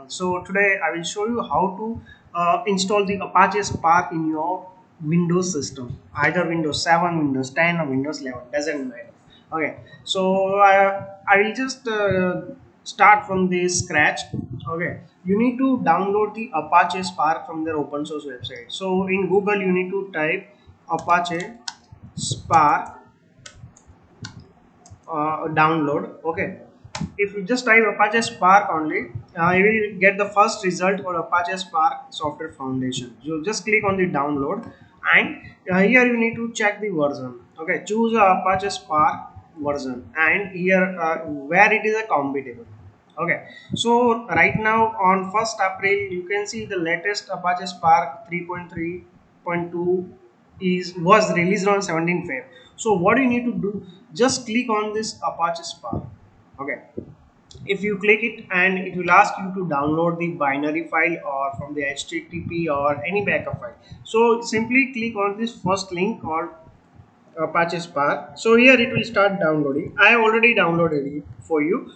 channel. So today I will show you how to install the Apache Spark in your Windows system, either Windows 7, Windows 10 or Windows 11, doesn't matter. Okay, so I will just start from the scratch. Okay, you need to download the Apache Spark from their open source website. So in Google you need to type Apache Spark download. Okay, if you just type Apache Spark only, you will get the first result called Apache Spark Software Foundation. You just click on the download, and here you need to check the version. Okay, choose a Apache Spark version, and here where it is a compatible. Okay, so right now on 1st April you can see the latest Apache Spark 3.3.2 is was released on 17 Feb. So what you need to do, just click on this Apache Spark. Okay, if you click it, and it will ask you to download the binary file or from the HTTP or any backup file. So simply click on this first link called Apache Spark. So here it will start downloading. I have already downloaded it for you.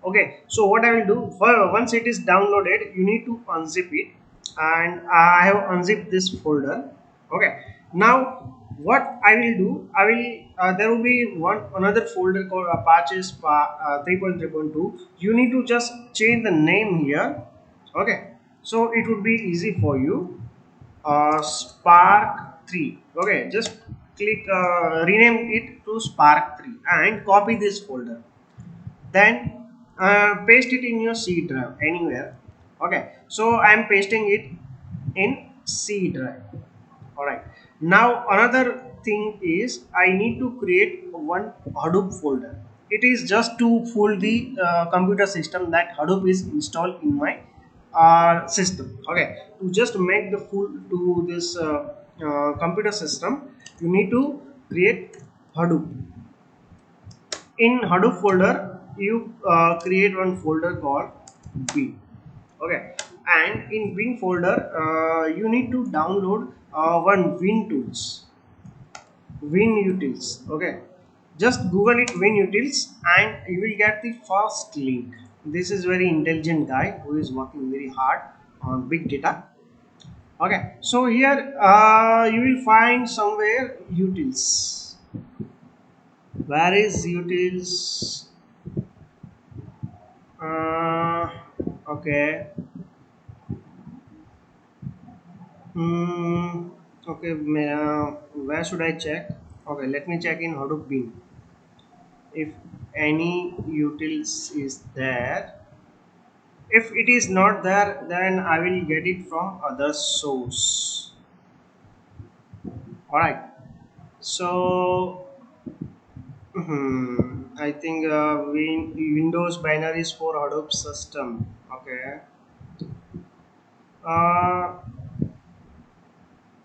Okay, so what I will do, once it is downloaded, you need to unzip it, and I have unzipped this folder. Okay, now what I will do, I will there will be another folder called Apache Spark 3.3.2. You need to just change the name here. Okay, so it would be easy for you. Spark 3. Okay, just click rename it to Spark 3 and copy this folder. Then paste it in your C drive anywhere. Okay, so I am pasting it in C drive. Alright, now another thing is I need to create one Hadoop folder. It is just to fool the computer system that Hadoop is installed in my system. Okay, to just make the fool to this computer system, you need to create Hadoop. In Hadoop folder, you create one folder called bin. Okay, and in bin folder you need to download one win utils. Okay, just google it win utils, and you will get the first link. This is very intelligent guy who is working very hard on big data. Okay, so here you will find somewhere utils. Where is utils? Okay. Okay, where should I check? Okay, let me check in Hadoop bin. If any utils is there, if it is not there, then I will get it from other source. All right. So, I think Windows binaries for Hadoop system. Okay. Uh,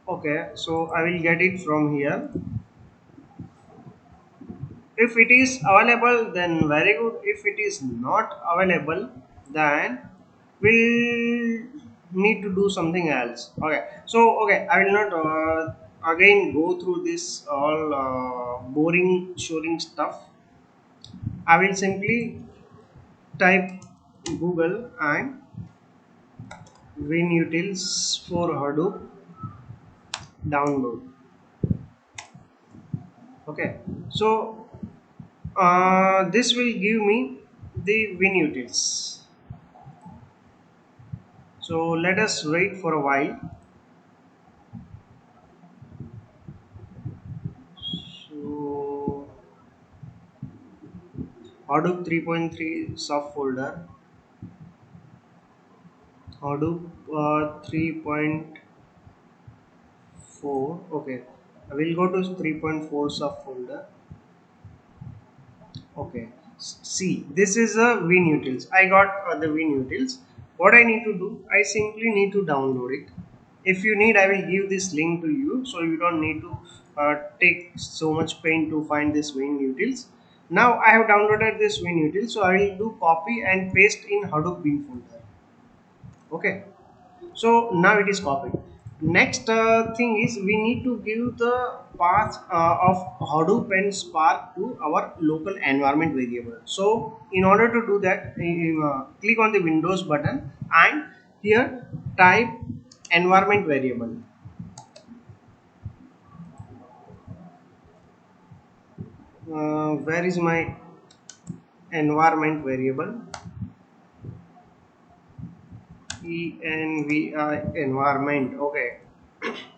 okay. So I will get it from here. If it is available, then very good. If it is not available, then we'll need to do something else. Okay, so okay, I will not again go through this all boring showing stuff. I will simply type Google and WinUtils for Hadoop download. Okay, so this will give me the WinUtils. So let us wait for a while. So Hadoop 3.3 subfolder, Hadoop 3.4. Okay, I will go to 3.4 subfolder. Okay, see, this is a WinUtils. I got the WinUtils. What I need to do, I simply need to download it. If you need, I will give this link to you, so you don't need to take so much pain to find this WinUtils. Now I have downloaded this WinUtils, so I will do copy and paste in Hadoop bin folder. Okay, so now it is copied. Next thing is we need to give the path of Hadoop and Spark to our local environment variable. So in order to do that, click on the Windows button and here type environment variable. Where is my environment variable? envi environment. Okay,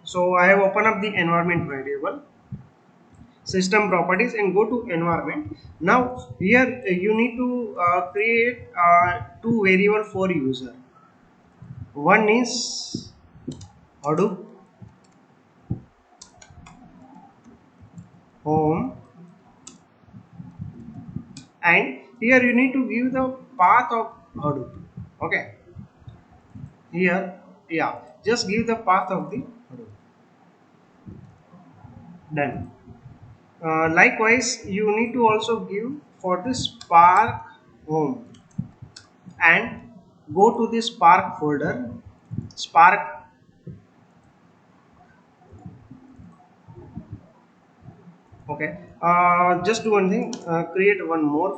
so I have opened up the environment variable, system properties, and go to environment. Now here you need to create two variable for user. One is Hadoop home, and here you need to give the path of Hadoop. Okay, here, yeah, just give the path of the Hadoop. Done. Likewise, you need to also give for the Spark home and go to the Spark folder. Spark, okay. Just do one thing. Create one more.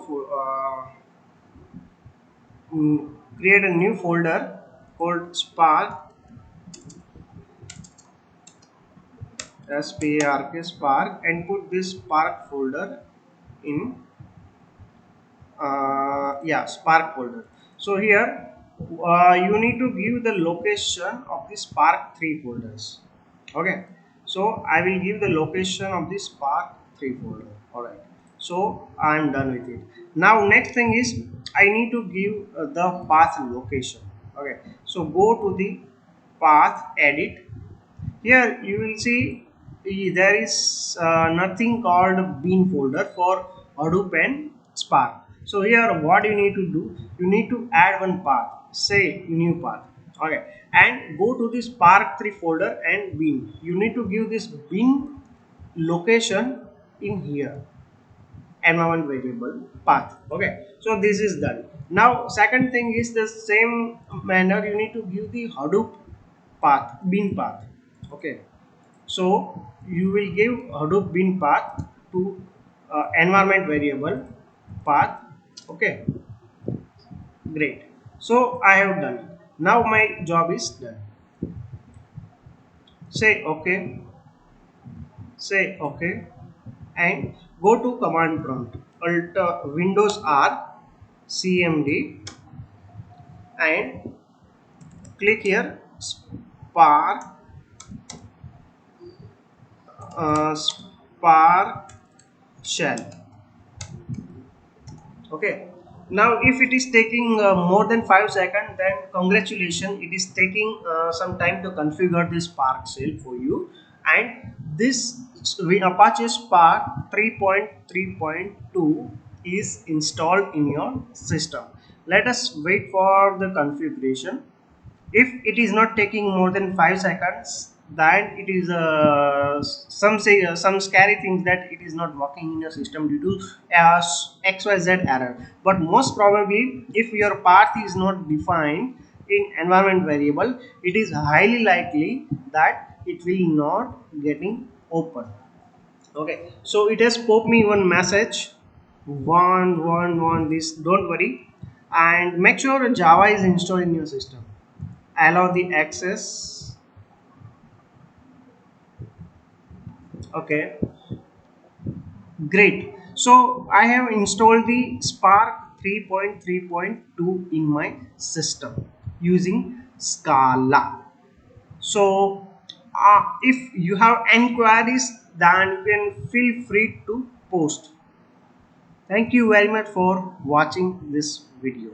Create a new folder called Spark, SPARK, Spark, and put this Spark folder in yeah, Spark folder. So here you need to give the location of the Spark 3 folders. Okay, so I will give the location of the Spark 3 folder. Alright, so I am done with it. Now next thing is I need to give the path location. Okay, so go to the path edit. Here you will see there is nothing called bin folder for Hadoop and Spark. So here what you need to do, you need to add one path, say new path. Okay, and go to the Spark 3 folder and bin. You need to give this bin location in here, environment variable path. Okay, so this is done. Now second thing is the same manner you need to give the Hadoop path, bin path. Okay, so you will give Hadoop bin path to environment variable path. Okay, great. So I have done it. Now my job is done. Say okay, say okay, and go to command prompt. Alt Windows R CMD and click here Spark Spark shell. Okay, now if it is taking more than 5 seconds, then congratulations, it is taking some time to configure this Spark shell for you. And this Apache Spark 3.3.2 is installed in your system. Let us wait for the configuration. If it is not taking more than 5 seconds, then it is some scary things that it is not working in your system due to xyz error. But most probably if your path is not defined in environment variable, it is highly likely that it will not getting open. Okay, so it has popped me one message, one this, don't worry, and make sure Java is installed in your system. Allow the access. Okay, great. So I have installed the Spark 3.3.2 in my system using Scala. So if you have inquiries, then you can feel free to post. Thank you very much for watching this video.